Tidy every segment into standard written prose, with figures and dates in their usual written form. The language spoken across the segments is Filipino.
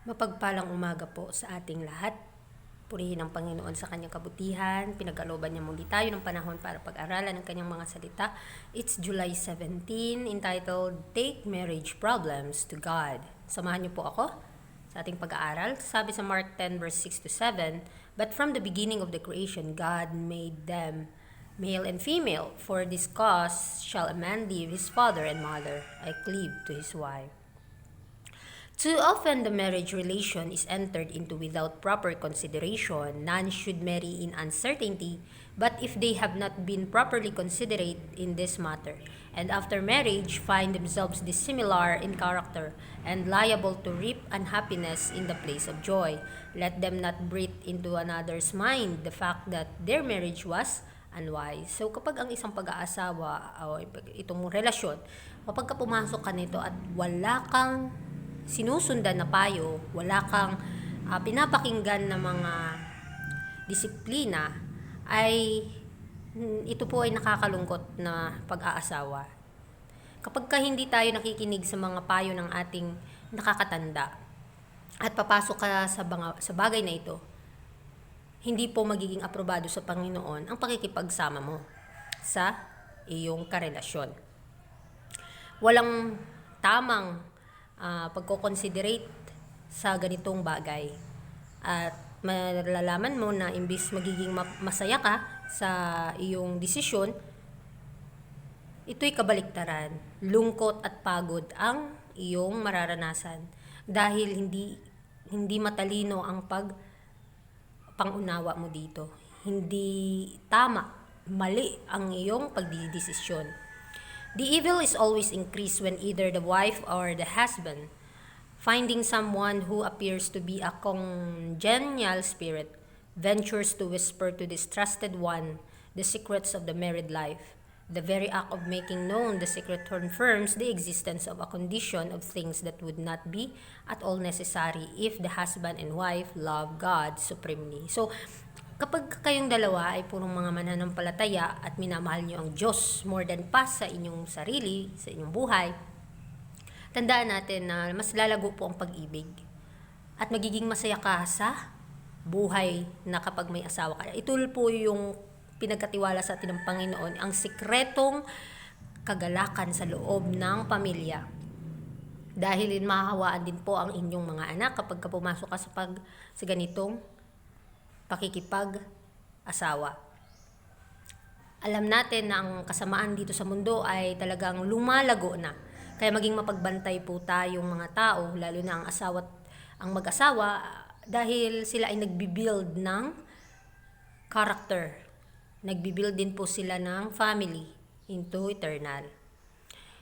Mapagpalang umaga po sa ating lahat. Purihin ang Panginoon sa kanyang kabutihan. Pinag-aloban niya muli tayo ng panahon para pag-aralan ng kanyang mga salita. It's July 17, entitled Take Marriage Problems to God. Samahan niyo po ako sa ating pag-aaral. Sabi sa Mark 10 verse 6 to 7, "But from the beginning of the creation, God made them male and female. For this cause shall a man leave his father and mother, and cleave to his wife." Too often, the marriage relation is entered into without proper consideration. None should marry in uncertainty, but if they have not been properly considerate in this matter, and after marriage find themselves dissimilar in character and liable to reap unhappiness in the place of joy, let them not breathe into another's mind the fact that their marriage was unwise. So kapag ang isang pag-aasawa o itong relasyon, kapag ka pumasok ka nito at wala kang sinusundan na payo, wala kang pinapakinggan na mga disiplina, ay ito po ay nakakalungkot na pag-aasawa. Kapag ka hindi tayo nakikinig sa mga payo ng ating nakakatanda at papasok ka sa bagay na ito, hindi po magiging aprobado sa Panginoon ang pakikipagsama mo sa iyong karelasyon. Walang tamang pagko-considerate sa ganitong bagay. At malalaman mo na imbis magiging masaya ka sa iyong desisyon, ito'y kabaliktaran. Lungkot at pagod ang iyong mararanasan dahil hindi matalino ang pangunawa mo dito. Hindi tama, mali ang iyong pagdidesisyon. The evil is always increased when either the wife or the husband, finding someone who appears to be a congenial spirit, ventures to whisper to this trusted one the secrets of the married life. The very act of making known the secret confirms the existence of a condition of things that would not be at all necessary if the husband and wife love God supremely. So, kapag kayong dalawa ay purong mga mananampalataya at minamahal nyo ang Diyos more than pa sa inyong sarili, sa inyong buhay, tandaan natin na mas lalago po ang pag-ibig. At magiging masaya ka sa buhay na kapag may asawa ka. Ito po yung pinagkatiwala sa atin ng Panginoon, ang sikretong kagalakan sa loob ng pamilya. Dahil mahahawaan din po ang inyong mga anak kapag pumasok ka sa ganitong pakikipag-asawa. Alam natin na ang kasamaan dito sa mundo ay talagang lumalago na. Kaya maging mapagbantay po tayong mga tao, lalo na ang mag-asawa, dahil sila ay nagbibuild ng character. Nagbibuild din po sila ng family into eternal.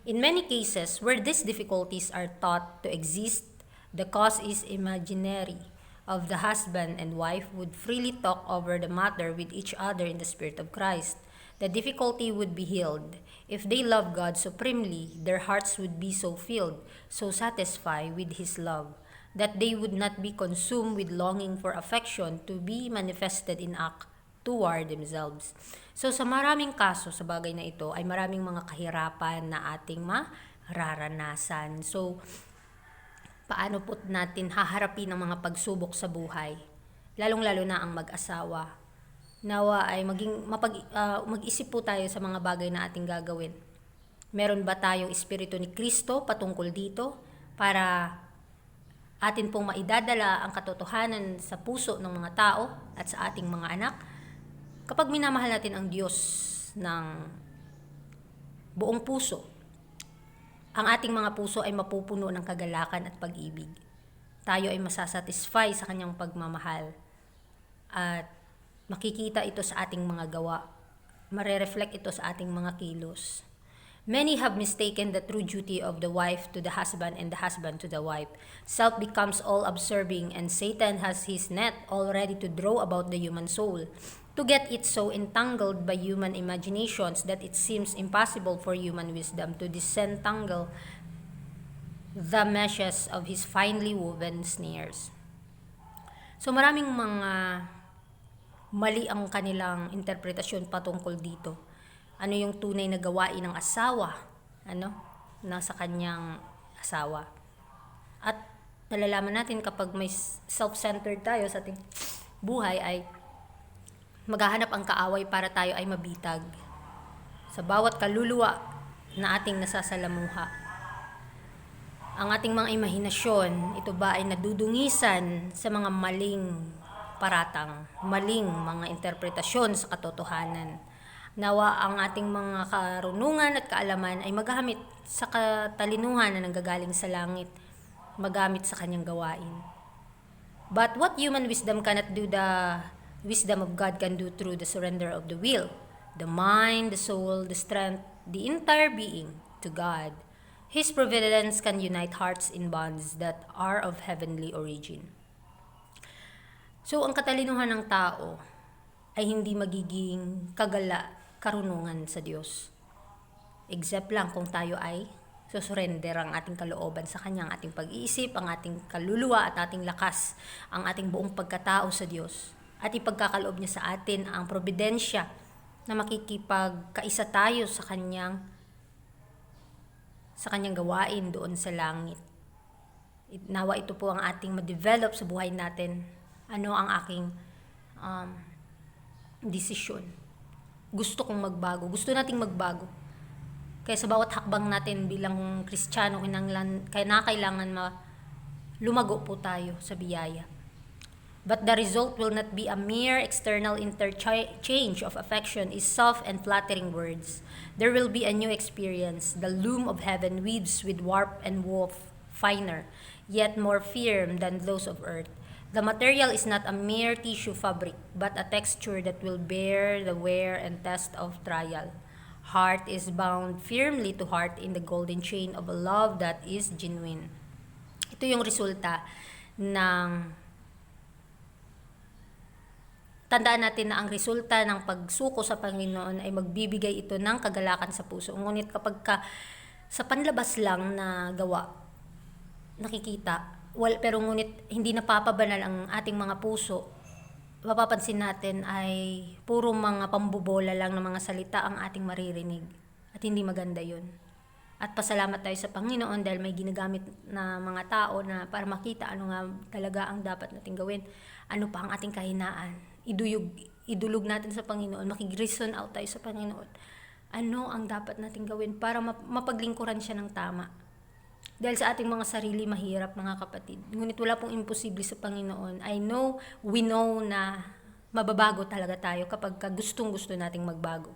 In many cases, where these difficulties are thought to exist, the cause is imaginary. Of the husband and wife would freely talk over the matter with each other in the Spirit of Christ. The difficulty would be healed. If they love God supremely, their hearts would be so filled, so satisfied with His love, that they would not be consumed with longing for affection to be manifested in act toward themselves. So sa maraming kaso sa bagay na ito ay maraming mga kahirapan na ating mararanasan. So paano po natin haharapin ang mga pagsubok sa buhay, lalong-lalo na ang mag-asawa. Nawa ay mag-isip po tayo sa mga bagay na ating gagawin. Meron ba tayong Espiritu ni Kristo patungkol dito para atin pong maidadala ang katotohanan sa puso ng mga tao at sa ating mga anak? Kapag minamahal natin ang Diyos ng buong puso, ang ating mga puso ay mapupuno ng kagalakan at pag-ibig. Tayo ay masasatisfy sa kanyang pagmamahal. At makikita ito sa ating mga gawa. Marereflect ito sa ating mga kilos. Many have mistaken the true duty of the wife to the husband and the husband to the wife. Self becomes all-absorbing and Satan has his net all ready to draw about the human soul, to get it so entangled by human imaginations that it seems impossible for human wisdom to disentangle the meshes of his finely woven snares. So maraming mga mali ang kanilang interpretasyon patungkol dito. Ano yung tunay na gawain ng asawa, nasa kanyang asawa. At nalalaman natin kapag may self-centered tayo sa ating buhay ay maghahanap ang kaaway para tayo ay mabitag sa bawat kaluluwa na ating nasasalamuha. Ang ating mga imahinasyon, ito ba ay nadudungisan sa mga maling paratang, maling mga interpretasyon sa katotohanan. Nawa ang ating mga karunungan at kaalaman ay magamit sa katalinuhan na nanggagaling sa langit, magamit sa kanyang gawain. But what human wisdom cannot do, the wisdom of God can do through the surrender of the will, the mind, the soul, the strength, the entire being to God. His providence can unite hearts in bonds that are of heavenly origin. So, ang katalinuhan ng tao ay hindi magiging karunungan sa Diyos. Except lang kung tayo ay susurrender ang ating kalooban sa Kanya, ang ating pag-iisip, ang ating kaluluwa at ating lakas, ang ating buong pagkatao sa Diyos. At ipagkakaloob niya sa atin ang probidensya na makikipagkaisa tayo sa Kanyang gawain doon sa langit. Nawa ito po ang ating ma-develop sa buhay natin. Ano ang aking desisyon? Gusto kong magbago. Gusto nating magbago. Kaya sa bawat hakbang natin bilang Kristiyano, kailangan lumago po tayo sa biyaya. But the result will not be a mere external interchange of affection, is soft and flattering words. There will be a new experience. The loom of heaven weaves with warp and woof, finer, yet more firm than those of earth. The material is not a mere tissue fabric, but a texture that will bear the wear and test of trial. Heart is bound firmly to heart in the golden chain of a love that is genuine. Ito yung resulta ng tandaan natin na ang resulta ng pagsuko sa Panginoon ay magbibigay ito ng kagalakan sa puso. Ngunit kapag sa panlabas lang na gawa, nakikita, pero ngunit hindi napapabanal ang ating mga puso, mapapansin natin ay puro mga pambubola lang ng mga salita ang ating maririnig. At hindi maganda yun. At pasalamat tayo sa Panginoon dahil may ginagamit na mga tao na para makita ano nga talaga ang dapat nating gawin. Ano pa ang ating kahinaan. Idulog natin sa Panginoon, makig-reason out tayo sa Panginoon. Ano ang dapat nating gawin para mapaglingkuran siya ng tama. Dahil sa ating mga sarili, mahirap mga kapatid. Ngunit wala pong imposible sa Panginoon. We know na mababago talaga tayo kapag gustong-gusto nating magbago.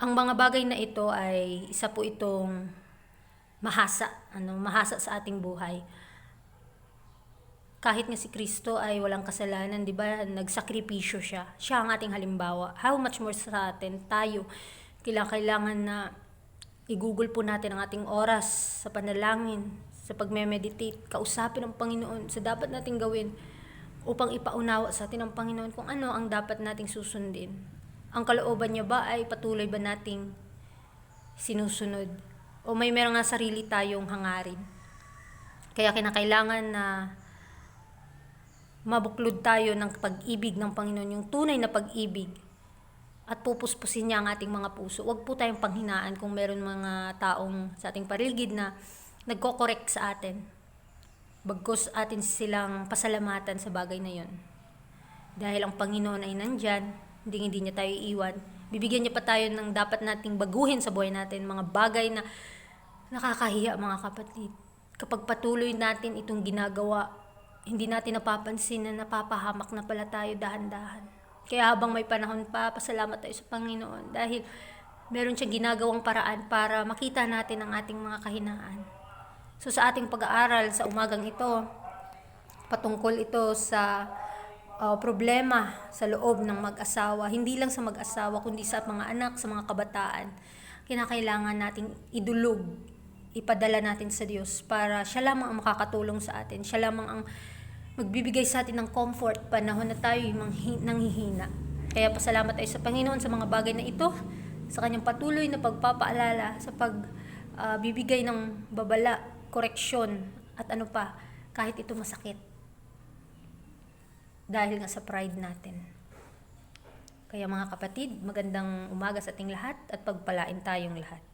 Ang mga bagay na ito ay isa po itong mahasa sa ating buhay. Kahit nga si Kristo ay walang kasalanan, di ba? Nagsakripisyo siya. Siya ang ating halimbawa. How much more sa atin, tayo, kailangan na i-google po natin ang ating oras sa panalangin, sa pagme-meditate, kausapin ang Panginoon sa dapat nating gawin upang ipaunawa sa atin ang Panginoon kung ano ang dapat nating susundin. Ang kalooban niya ba ay patuloy ba nating sinusunod? O meron nga sarili tayong hangarin? Kaya kinakailangan na mabuklod tayo ng pag-ibig ng Panginoon, yung tunay na pag-ibig, at pupuspusin niya ang ating mga puso. Huwag po tayong panghinaan kung meron mga taong sa ating paligid na nagko-correct sa atin. Bagkus atin silang pasalamatan sa bagay na yon. Dahil ang Panginoon ay nandyan, hindi niya tayo iiwan. Bibigyan niya pa tayo ng dapat nating baguhin sa buhay natin, mga bagay na nakakahiya mga kapatid. Kapag patuloy natin itong ginagawa, hindi natin napapansin na napapahamak na pala tayo dahan-dahan. Kaya habang may panahon pa, pasalamat tayo sa Panginoon dahil meron siyang ginagawang paraan para makita natin ang ating mga kahinaan. So sa ating pag-aaral sa umagang ito, patungkol ito sa problema sa loob ng mag-asawa, hindi lang sa mag-asawa kundi sa mga anak, sa mga kabataan. Kinakailangan nating idulog, ipadala natin sa Diyos para siya lamang ang makakatulong sa atin. Siya lamang ang magbibigay sa atin ng comfort panahon na tayo nanghihina. Kaya pasalamat tayo sa Panginoon sa mga bagay na ito, sa kanyang patuloy na pagpapaalala, sa pagbibigay ng babala, koreksyon, at ano pa, kahit ito masakit. Dahil nga sa pride natin. Kaya mga kapatid, magandang umaga sa ating lahat at pagpalain tayong lahat.